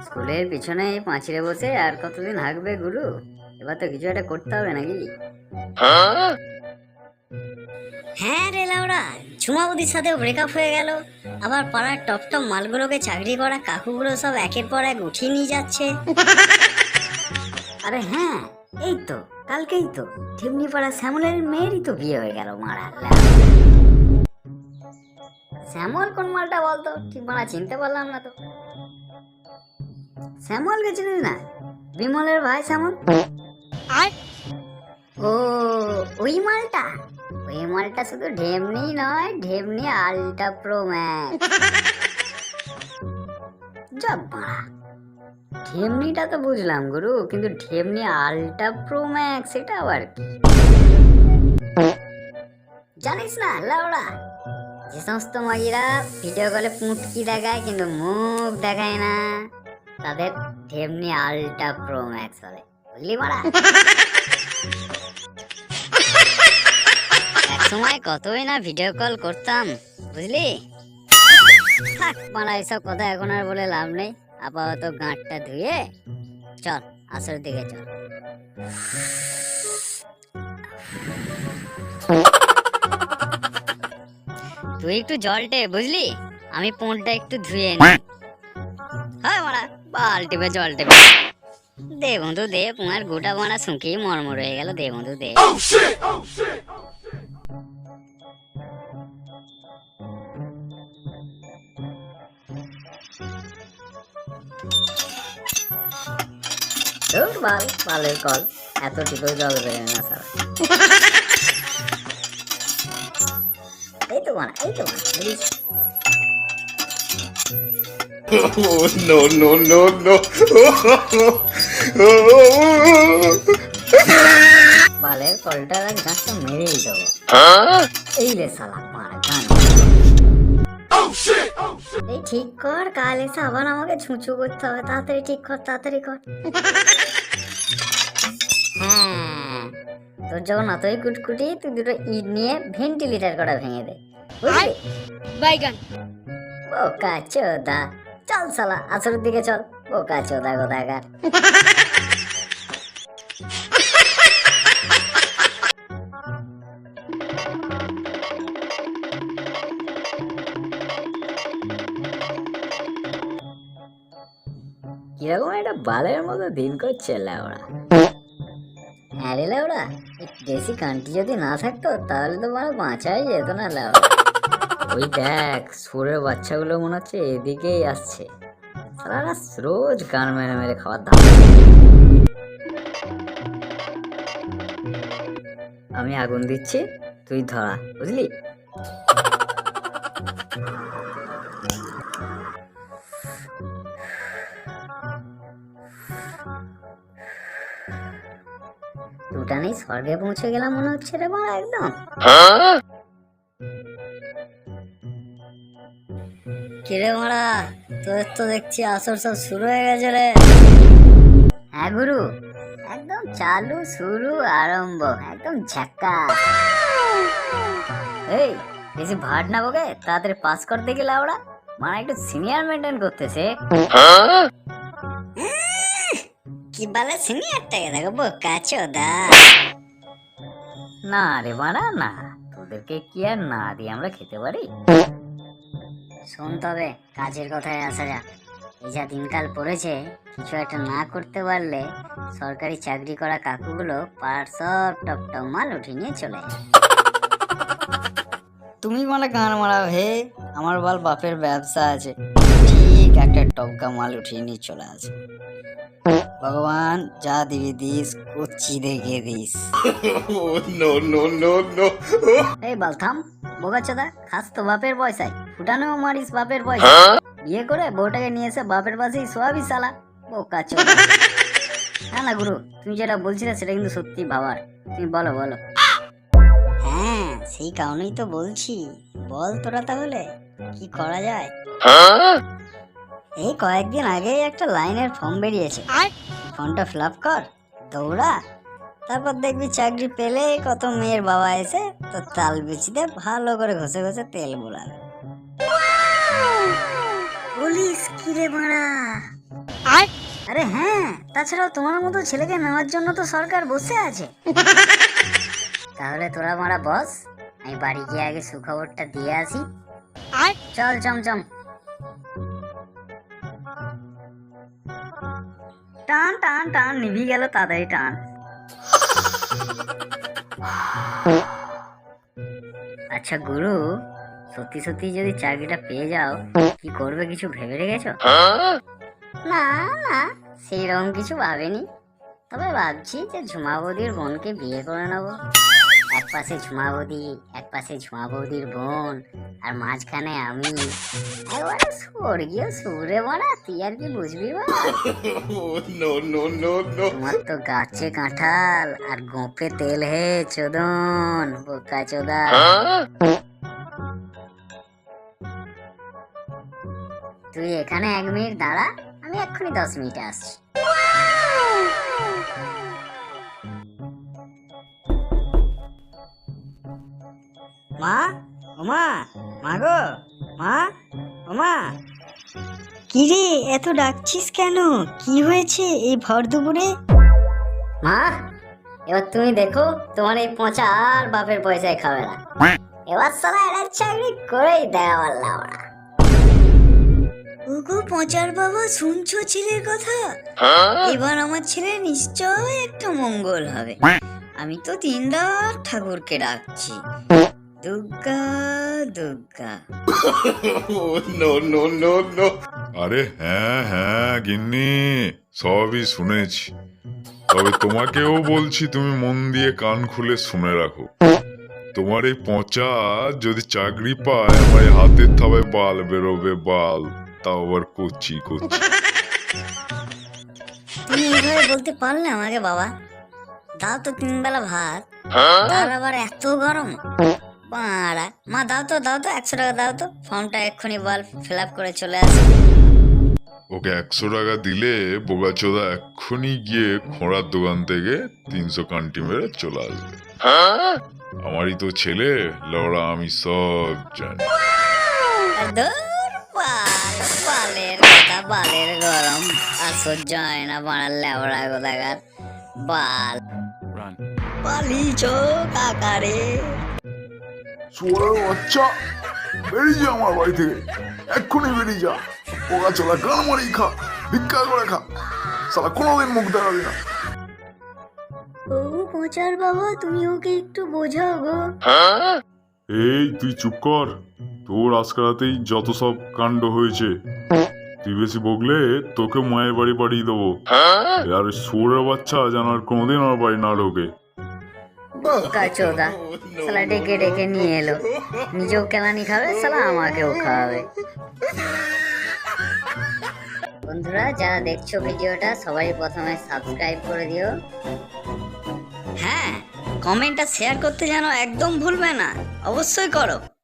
স্কুলের পিছনে পাঁচিলে বসে আর কতদিন হাঁকবে গুরু? এবার তো কিছু একটা করতে হবে নাকি? হ্যাঁ রে লাউড়া, ঝুমাবুদির সাথেও ব্রেকআপ হয়ে গেল। আবার পাড়ার টপ টপ মালগুলোকে চাকরি করা কাকুগুলো সব একের পর এক উঠিয়ে নিয়ে যাচ্ছে। আরে হ্যাঁ, এই তো কালকেই তো ঢিমনিপাড়া শ্যামলের মেয়েরই তো বিয়ে হয়ে গেল। মারা শ্যামল কোন মালটা বলতো? ঠিক মারা চিনতে পারলাম না তো। শ্যামলকে চিনিস না? বিমলের ভাই শ্যামল। ও ওই মালটা, ওই মালটা শুধু ঢেমনি নয়, ঢেমনি আলট্রা প্রো ম্যাক্স। জব মারা, ঢেমনিটা তো বুঝলাম গুরু, কিন্তু ঢেমনি আলট্রা প্রো ম্যাক্স এটা আবার কি? জানিস না লাউড়া, যে সমস্ত মাগিরা ভিডিও কলে পুঁটকি দেখায় কিন্তু মুখ দেখায় না, তাদের ঢেমনি আলট্রা প্রো ম্যাক্স বলে, বুঝলি মারা? এক সময় কতই না ভিডিও কল করতাম, বুঝলি? থাক মারা, এসব কথা এখন আর বলে লাভ নেই। আপাতত গাঁটটা ধুয়ে চল আসর দিকে চল। তুই একটু জলটে, বুঝলি? আমি পোঁটটা একটু ধুয়ে নি। হ্যাঁ মারা, বালটিপে জল টেপে দে বন্ধু দে, তোমার গোটা বানা শুকিয়ে মরমর হয়ে গেল। দে বন্ধু দে। বাল বালের কল, এত টিপে জল বেরোয় না সারা। এই তো বানা, এই তো বানা, বুঝিস? Oh, no, no, no, no. বালের কলটার আর গাছটা মেরেই দেবো। এই লে শালা মারা গান। এই ঠিক কর, কাল এসে আবার আমাকে ছুঁচু করতে হবে। তাড়াতাড়ি ঠিক কর, তাড়াতাড়ি কর। হ্যাঁ, তোর যখন অতই কুটকুটি, তুই দুটো ইট নিয়ে ভেন্টিলেটার করা ভেঙে দে, বুঝলি? বাইগান ও কাচোদা, চল শালা আসরের দিকে চল। ও কাচোদা গোদাগার। কিরকম একটা বালের মতো দিন করছে লেওড়া। হ্যাঁ রে লেওড়া, দেশি কান্টি যদি না থাকতো তাহলে তো মানে বাঁচাই যেত না লেওড়া। ওই দেখ, সুরের বাচ্চাগুলো মনে হচ্ছে এদিকেই আসছে। সারা রোজ গান মেরে মেরে খাওয়ার দাম। আমি আগুন দিচ্ছি, তুই ধরা, বুঝলি? দুটা নেই স্বর্গে পৌঁছে গেলাম মনে হচ্ছে রে বাবা একদম। কিরে মারা, তোর তো দেখছি আসর সব শুরু হয়ে গেছে রে। হ্যাঁ গুরু, একদম চালু শুরু আরম্ভ, একদম ঝাক্কা। এই বেশি ভাট না বকে, তাড়াতাড়ি পাস কর দেখি লাউড়া। মানে একটু সিনিয়র মেনটেন করতেছে। কি বলে সিনিয়রটাকে দেখো বোকা চোদা। না রে বাড়া না, তোদেরকে কি আর না দিয়ে আমরা খেতে পারি? শোন তবে কাজের কথায় আসা যাক। এই যা দিনকাল পড়েছে, কিছু একটা না করতে পারলে সরকারি চাকরি করা কাকুগুলো পাড়ার সব টপ টপ মাল উঠিয়ে নিয়ে চলে যায়। তুমি মানে গান মারা হে, আমার বল বাপের ব্যবসা আছে, ঠিক একটা টপকা মাল উঠিয়ে নিয়ে চলে আসে। ভগবান যা দিবি দিস, কুচি দেখে this. Oh, no, no, no, no. এই বালথাম বোকা চোদা, খাস তো বাপের পয়সায়, ফুটানো মারিস বাপের পয়সা। বিয়ে করে বউটাকে নিয়ে এসে বাপের পাশেই শোয়াবি শালা, বোকা চোদা। না না গুরু, তুমি যেটা বলছিলে সেটা কিন্তু সত্যি ভাবার। তুমি বলো বলো। হ্যাঁ সেই কারণেই তো বলছি, বল তোরা তাহলে কি করা যায়। এই কয়েকদিন আগে একটা লাইনের ফর্ম বেরিয়েছে, ফর্মটা ফিল আপ কর, দৌড়া, তারপর দেখবি চাকরি পেলে কত মেয়ের বাবা এসে তো তাল বিচিতে ভালো করে ঘষে ঘষে তেল বোলাবে। বলিস কি রে মারা? আরে হ্যাঁ, তাছাড়াও তোমার মতো ছেলেকে নেওয়ার জন্য তো সরকার বসে আছে। তাহলে তোরা মারা বস, আমি বাড়ি গিয়ে আগে সুখবরটা দিয়ে আসি। চল চমচম। টান টান টান নিভি গেল তাড়াতাড়ি টান। আচ্ছা গুরু, সত্যি সত্যি যদি চাকরিটা পেয়ে যাও কি করবে কিছু ভেবে রেখেছো? না না, সেইরকম কিছু ভাবিনি, তবে ভাবছি যে ঝুমা বৌদির বোনকে বিয়ে করে নেবো। এক পাশে ঝুমা বৌদি, এক পাশে ঝুমা বৌদির বোন, আর মাঝখানে আমি। একবারে স্বর্গীয় সুরে বলা, তুই আর কি বুঝবি বল? Oh, no, no, no, no. তোমার তো গাছে কাঁঠাল আর গোপে তেল হে চোদন, বোকা চোদা। তুই এখানে 1 মিনিট দাঁড়া, আমি এক্ষুনি 10 মিনিটে আসছি। মা, ওমা, মা গো, মা, ওমা। কি রে, এত ডাকছিস কেন? কি হয়েছে এই ভর দুপুরে? মা, এবার তুমি দেখো তোমার এই পচা আর বাপের পয়সায় খাবে না। এবার সালা এরা চাকরি করেই দেওয়া পারলাম না। ওগো পচার বাবা, শুনছো ছেলের কথা? এবার আমার ছেলে নিশ্চয় একটা মঙ্গল হবে। আমি তো 3 রাত ঠাকুরকে ডাকছি, Durga Durga. Oh, no, no, no, no. আরে হ্যাঁ হ্যাঁ গিন্নি, সবই শুনেছি। তবে তোমাকেও বলছি তুমি মন দিয়ে কান খুলে শুনে রাখো। তোমার এই পচা যদি চাকরি পায়, আমার এই হাতের থাবায় বাল বেরোবে, বাল, তাও আবার কচি কচি। তুমি এইভাবে বলতে পারলে আমাকে বাবা? দাও তো 3 বেলা ভাত, তার আবার এত গরম। বাড়া, মা দাও তো 100 টাকা দাও তো, ফর্মটা এক্ষুনি বল ফিল আপ করে চলে আসি। ওকে 100 টাকা দিলে বোগাচোদা এক্ষুনি গিয়ে খোঁড়ার দোকান থেকে 300 কান্টি মেরে চলে আসবে। আমারই তো ছেলে, লড়া, আমি সব জানি। ধুর, বালের কথা, বালের গরম আর সহ্য হয় না, বাড়ার লেবড়া কোথাকার বাল। পালিছ কাকারে। শুয়ারের বাচ্চা, বেরিয়ে যা আমার বাড়ি থেকে, এক্ষুনি বেরিয়ে যা। ওগা চলা গান মারি খা, ভিক্ষা করে খা, সালা কোনোদিন মুখ দেখাবি না। ও পচার বাবা, তুমি ওকে একটু বোঝাও গো। এই তুই চুপ কর, তোর আজকারাতেই যত সব কাণ্ড হয়েছে। তুই বেশি বকলে তোকে মায়ের বাড়ি পাঠিয়ে দেবো। আর শুয়োরের বাচ্চা যেন আর কোনোদিন আমার বাড়ি না ঢোকে। বোকা চোদা, শালা ডেকে ডেকে নিয়ে এলো, নিজেও কেলানি খাবে, শালা আমাকেও খাওয়াবে। বন্ধুরা যারা দেখছো ভিডিওটা, সবাই প্রথমে সাবস্ক্রাইব করে দিও। হ্যাঁ, কমেন্ট আর শেয়ার করতে যেন একদম ভুলবে না, অবশ্যই করো।